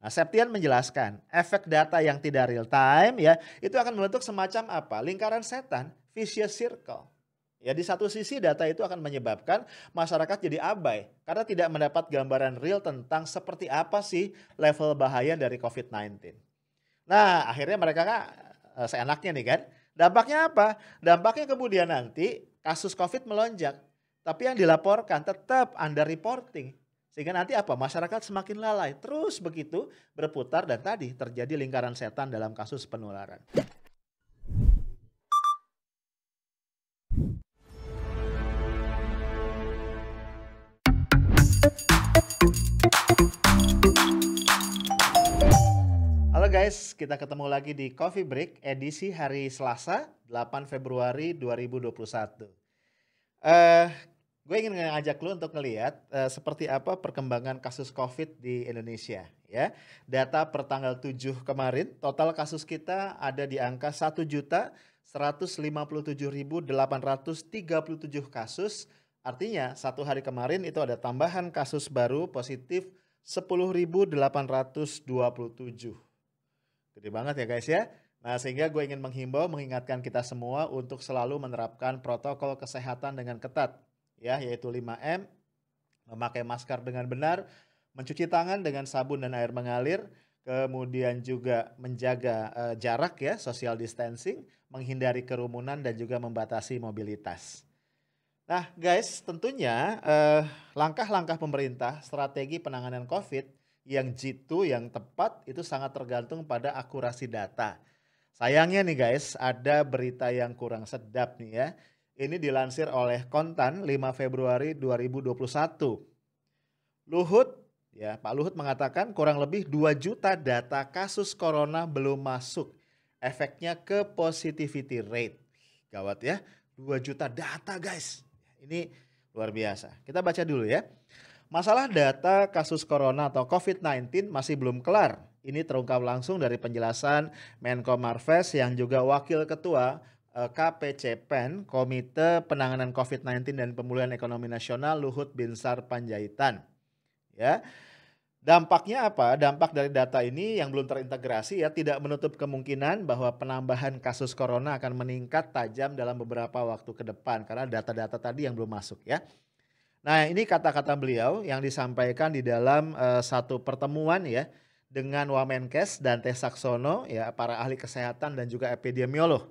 Nah, Septian menjelaskan, efek data yang tidak real time ya, itu akan membentuk semacam apa? Lingkaran setan, vicious circle. Ya, di satu sisi data itu akan menyebabkan masyarakat jadi abai karena tidak mendapat gambaran real tentang seperti apa sih level bahaya dari COVID-19. Nah, akhirnya mereka Kak, seenaknya nih kan. Dampaknya apa? Dampaknya kemudian nanti kasus Covid melonjak, tapi yang dilaporkan tetap under reporting. Sehingga nanti apa? Masyarakat semakin lalai. Terus begitu berputar dan tadi terjadi lingkaran setan dalam kasus penularan. Halo guys, kita ketemu lagi di Coffee Break edisi hari Selasa 8 Februari 2021. Eh, gue ingin ngajak lu untuk ngelihat seperti apa perkembangan kasus COVID di Indonesia ya. Data per tanggal 7 kemarin, total kasus kita ada di angka 1.157.837 kasus. Artinya satu hari kemarin itu ada tambahan kasus baru positif 10.827. Gede banget ya guys ya. Nah, sehingga gue ingin menghimbau, mengingatkan kita semua untuk selalu menerapkan protokol kesehatan dengan ketat, ya, yaitu 5M, memakai masker dengan benar, mencuci tangan dengan sabun dan air mengalir, kemudian juga menjaga jarak ya, social distancing, menghindari kerumunan dan juga membatasi mobilitas. Nah, guys, tentunya langkah-langkah pemerintah, strategi penanganan COVID yang jitu, yang tepat itu sangat tergantung pada akurasi data. Sayangnya nih guys, ada berita yang kurang sedap nih ya. Ini dilansir oleh Kontan 5 Februari 2021. Luhut, ya Pak Luhut mengatakan kurang lebih 2 juta data kasus corona belum masuk. Efeknya ke positivity rate. Gawat ya, 2 juta data guys. Ini luar biasa. Kita baca dulu ya. Masalah data kasus corona atau COVID-19 masih belum kelar. Ini terungkap langsung dari penjelasan Menko Marves yang juga Wakil Ketua KPCPEN, Komite Penanganan COVID-19 dan Pemulihan Ekonomi Nasional Luhut Binsar Panjaitan. Ya, dampaknya apa? Dampak dari data ini yang belum terintegrasi ya tidak menutup kemungkinan bahwa penambahan kasus corona akan meningkat tajam dalam beberapa waktu ke depan karena data-data tadi yang belum masuk ya. Nah, ini kata-kata beliau yang disampaikan di dalam satu pertemuan ya dengan Wamenkes dan Teh Saksono ya, para ahli kesehatan dan juga epidemiolog.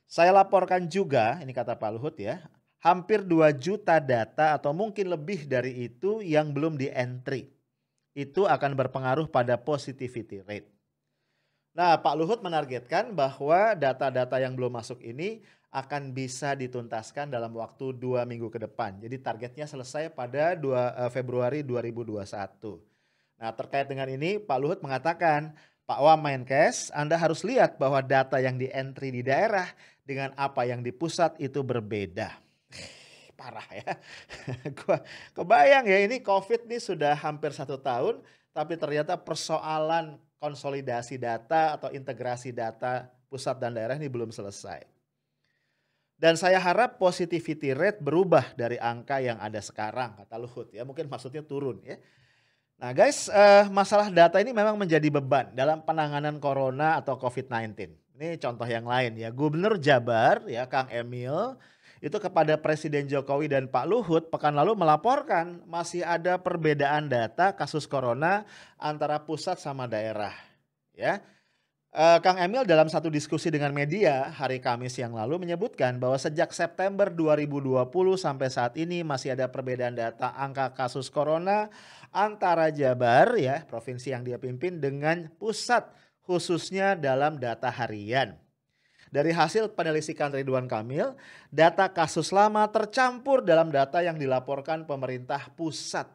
Saya laporkan juga, ini kata Pak Luhut ya, hampir 2 juta data atau mungkin lebih dari itu yang belum di-entry. Itu akan berpengaruh pada positivity rate. Nah, Pak Luhut menargetkan bahwa data-data yang belum masuk ini akan bisa dituntaskan dalam waktu 2 minggu ke depan. Jadi targetnya selesai pada 2 Februari 2021. Nah, terkait dengan ini Pak Luhut mengatakan, Pak Wamenkes, Anda harus lihat bahwa data yang di-entry di daerah dengan apa yang di pusat itu berbeda. Parah ya. Gua kebayang ya, ini COVID nih sudah hampir 1 tahun, tapi ternyata persoalan konsolidasi data atau integrasi data pusat dan daerah ini belum selesai. Dan saya harap positivity rate berubah dari angka yang ada sekarang, kata Luhut ya, mungkin maksudnya turun ya. Nah guys, masalah data ini memang menjadi beban dalam penanganan corona atau COVID-19. Ini contoh yang lain ya, Gubernur Jabar ya Kang Emil itu kepada Presiden Jokowi dan Pak Luhut pekan lalu melaporkan masih ada perbedaan data kasus corona antara pusat sama daerah ya. Kang Emil dalam satu diskusi dengan media hari Kamis yang lalu menyebutkan bahwa sejak September 2020 sampai saat ini masih ada perbedaan data angka kasus corona antara Jabar ya, provinsi yang dia pimpin dengan pusat khususnya dalam data harian. Dari hasil penelitian Ridwan Kamil, data kasus lama tercampur dalam data yang dilaporkan pemerintah pusat.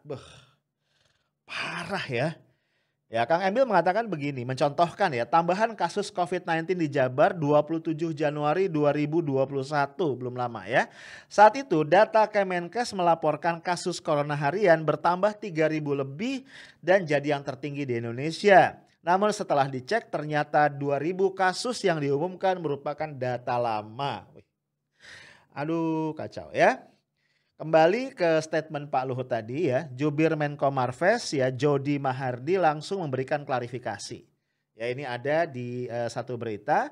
Parah ya. Ya, Kang Emil mengatakan begini, mencontohkan ya, tambahan kasus COVID-19 di Jabar 27 Januari 2021, belum lama ya. Saat itu data Kemenkes melaporkan kasus corona harian bertambah 3.000 lebih dan jadi yang tertinggi di Indonesia. Namun setelah dicek ternyata 2.000 kasus yang diumumkan merupakan data lama. Aduh, kacau ya. Kembali ke statement Pak Luhut tadi ya, Jubir Menko Marves ya Jody Mahardi langsung memberikan klarifikasi. Ya ini ada di satu berita,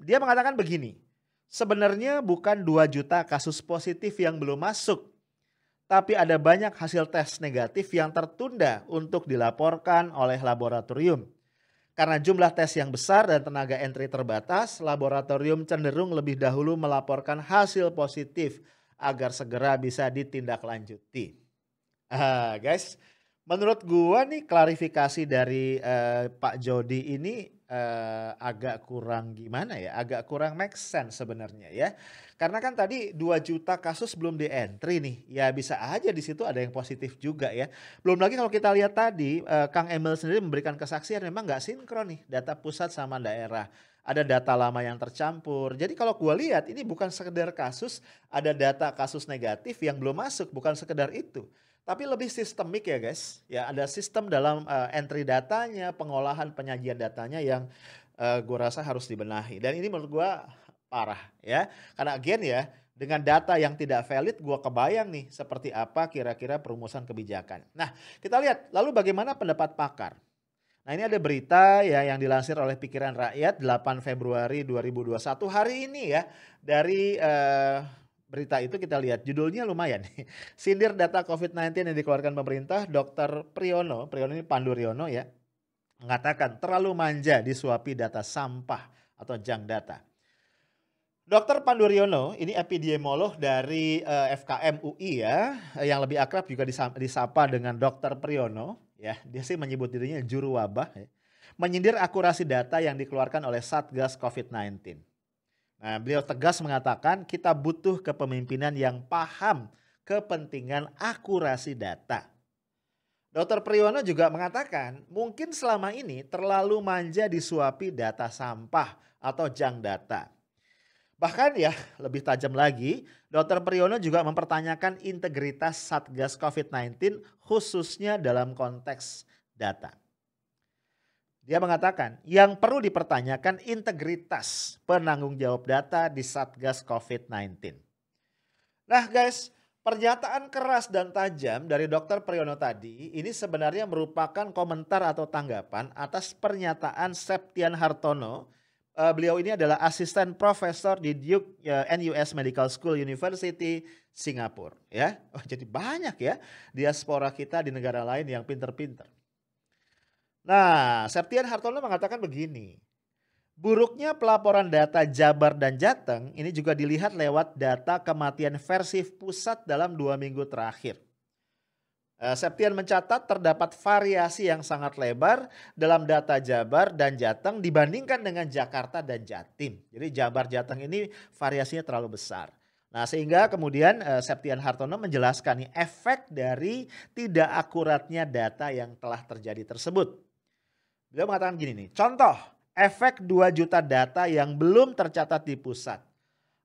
dia mengatakan begini, sebenarnya bukan 2 juta kasus positif yang belum masuk, tapi ada banyak hasil tes negatif yang tertunda untuk dilaporkan oleh laboratorium. Karena jumlah tes yang besar dan tenaga entry terbatas, laboratorium cenderung lebih dahulu melaporkan hasil positif agar segera bisa ditindaklanjuti. Guys, menurut gua nih klarifikasi dari Pak Jody ini agak kurang gimana ya, agak kurang make sense sebenarnya ya. Karena kan tadi 2 juta kasus belum di-entry nih, ya bisa aja di situ ada yang positif juga ya. Belum lagi kalau kita lihat tadi Kang Emil sendiri memberikan kesaksian memang nggak sinkron nih data pusat sama daerah. Ada data lama yang tercampur. Jadi kalau gua lihat ini bukan sekedar kasus, ada data kasus negatif yang belum masuk, bukan sekedar itu. Tapi lebih sistemik ya guys, ya ada sistem dalam entry datanya, pengolahan penyajian datanya yang gue rasa harus dibenahi. Dan ini menurut gue parah ya, karena again ya dengan data yang tidak valid gue kebayang nih seperti apa kira-kira perumusan kebijakan. Nah kita lihat lalu bagaimana pendapat pakar. Nah ini ada berita ya yang dilansir oleh Pikiran Rakyat 8 Februari 2021 hari ini ya dari berita itu kita lihat judulnya lumayan nih. Sindir data COVID-19 yang dikeluarkan pemerintah, Dr. Priyono ini Pandu Riono ya, mengatakan terlalu manja disuapi data sampah atau junk data. Dr. Pandu Riono ini epidemiolog dari FKM UI ya, yang lebih akrab juga disapa dengan Dr. Priyono ya. Dia sih menyebut dirinya juru wabah ya. Menyindir akurasi data yang dikeluarkan oleh Satgas COVID-19. Nah, beliau tegas mengatakan kita butuh kepemimpinan yang paham kepentingan akurasi data. Dr. Priyono juga mengatakan mungkin selama ini terlalu manja disuapi data sampah atau junk data. Bahkan ya lebih tajam lagi, Dr. Priyono juga mempertanyakan integritas Satgas COVID-19 khususnya dalam konteks data. Dia mengatakan yang perlu dipertanyakan integritas penanggung jawab data di Satgas COVID-19. Nah guys, pernyataan keras dan tajam dari Dr. Priyono tadi ini sebenarnya merupakan komentar atau tanggapan atas pernyataan Septian Hartono. Beliau ini adalah asisten profesor di Duke NUS Medical School University Singapura ya. Oh, jadi banyak ya diaspora kita di negara lain yang pinter-pinter. Nah, Septian Hartono mengatakan begini. Buruknya pelaporan data Jabar dan Jateng ini juga dilihat lewat data kematian versi pusat dalam 2 minggu terakhir. Septian mencatat terdapat variasi yang sangat lebar dalam data Jabar dan Jateng dibandingkan dengan Jakarta dan Jatim. Jadi Jabar Jateng ini variasinya terlalu besar. Nah sehingga kemudian Septian Hartono menjelaskan nih efek dari tidak akuratnya data yang telah terjadi tersebut. Beliau mengatakan gini nih, contoh efek 2 juta data yang belum tercatat di pusat.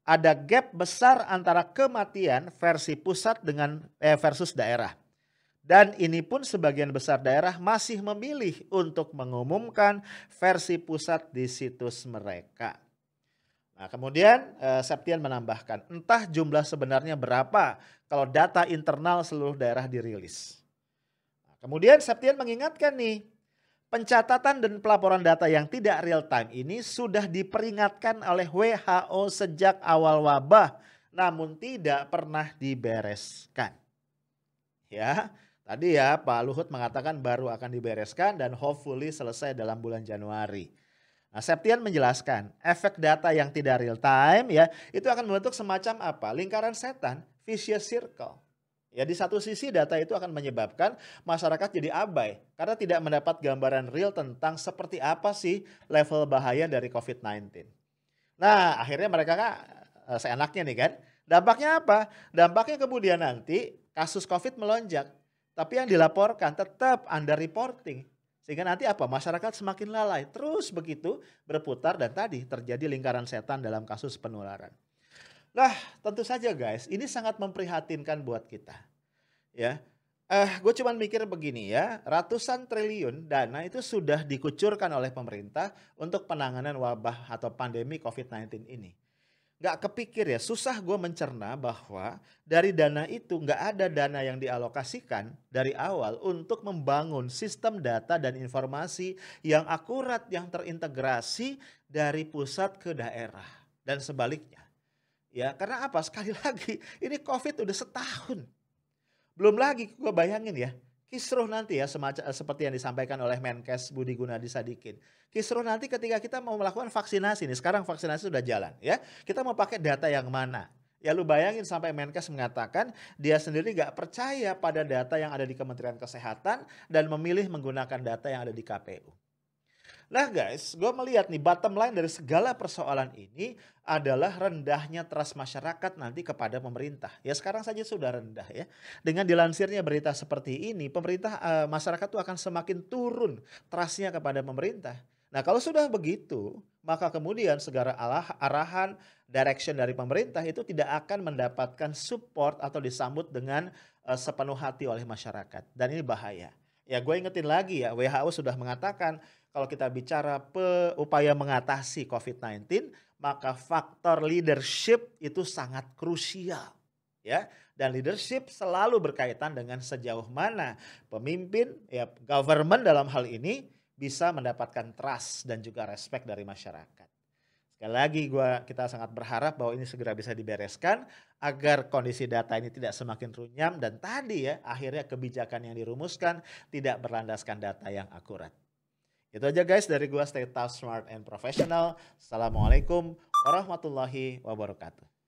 Ada gap besar antara kematian versi pusat dengan versus daerah. Dan ini pun sebagian besar daerah masih memilih untuk mengumumkan versi pusat di situs mereka. Nah kemudian Septian menambahkan entah jumlah sebenarnya berapa kalau data internal seluruh daerah dirilis. Nah, kemudian Septian mengingatkan nih pencatatan dan pelaporan data yang tidak real time ini sudah diperingatkan oleh WHO sejak awal wabah namun tidak pernah dibereskan. Ya. Tadi ya Pak Luhut mengatakan baru akan dibereskan dan hopefully selesai dalam bulan Januari. Nah Septian menjelaskan efek data yang tidak real time ya itu akan membentuk semacam apa? Lingkaran setan, vicious circle. Ya di satu sisi data itu akan menyebabkan masyarakat jadi abai karena tidak mendapat gambaran real tentang seperti apa sih level bahaya dari COVID-19. Nah akhirnya mereka seenaknya nih kan. Dampaknya apa? Dampaknya kemudian nanti kasus COVID melonjak. Tapi yang dilaporkan tetap under reporting. Sehingga nanti apa? Masyarakat semakin lalai. Terus begitu berputar dan tadi terjadi lingkaran setan dalam kasus penularan. Nah tentu saja guys ini sangat memprihatinkan buat kita. Ya, gue cuman mikir begini ya. Ratusan triliun dana itu sudah dikucurkan oleh pemerintah untuk penanganan wabah atau pandemi COVID-19 ini. nggak kepikir ya, susah gue mencerna bahwa dari dana itu nggak ada dana yang dialokasikan dari awal untuk membangun sistem data dan informasi yang akurat, yang terintegrasi dari pusat ke daerah dan sebaliknya. Ya, karena apa? Sekali lagi, ini COVID udah setahun. Belum lagi gue bayangin ya, kisruh nanti ya seperti yang disampaikan oleh Menkes Budi Gunadi Sadikin. Kisruh nanti ketika kita mau melakukan vaksinasi nih, sekarang vaksinasi sudah jalan ya. Kita mau pakai data yang mana? Ya lu bayangin sampai Menkes mengatakan dia sendiri gak percaya pada data yang ada di Kementerian Kesehatan dan memilih menggunakan data yang ada di KPU. Nah guys, gue melihat nih bottom line dari segala persoalan ini adalah rendahnya trust masyarakat nanti kepada pemerintah. Ya sekarang saja sudah rendah ya. Dengan dilansirnya berita seperti ini, masyarakat tuh akan semakin turun trustnya kepada pemerintah. Nah kalau sudah begitu, maka kemudian segala arahan, direction dari pemerintah itu tidak akan mendapatkan support atau disambut dengan sepenuh hati oleh masyarakat. Dan ini bahaya. Ya gue ingetin lagi ya, WHO sudah mengatakan kalau kita bicara upaya mengatasi COVID-19, maka faktor leadership itu sangat krusial. Ya, dan leadership selalu berkaitan dengan sejauh mana pemimpin, ya government dalam hal ini bisa mendapatkan trust dan juga respect dari masyarakat. Sekali lagi kita sangat berharap bahwa ini segera bisa dibereskan agar kondisi data ini tidak semakin runyam dan tadi ya akhirnya kebijakan yang dirumuskan tidak berlandaskan data yang akurat. Itu aja guys dari gua, stay tough, smart and professional. Assalamualaikum warahmatullahi wabarakatuh.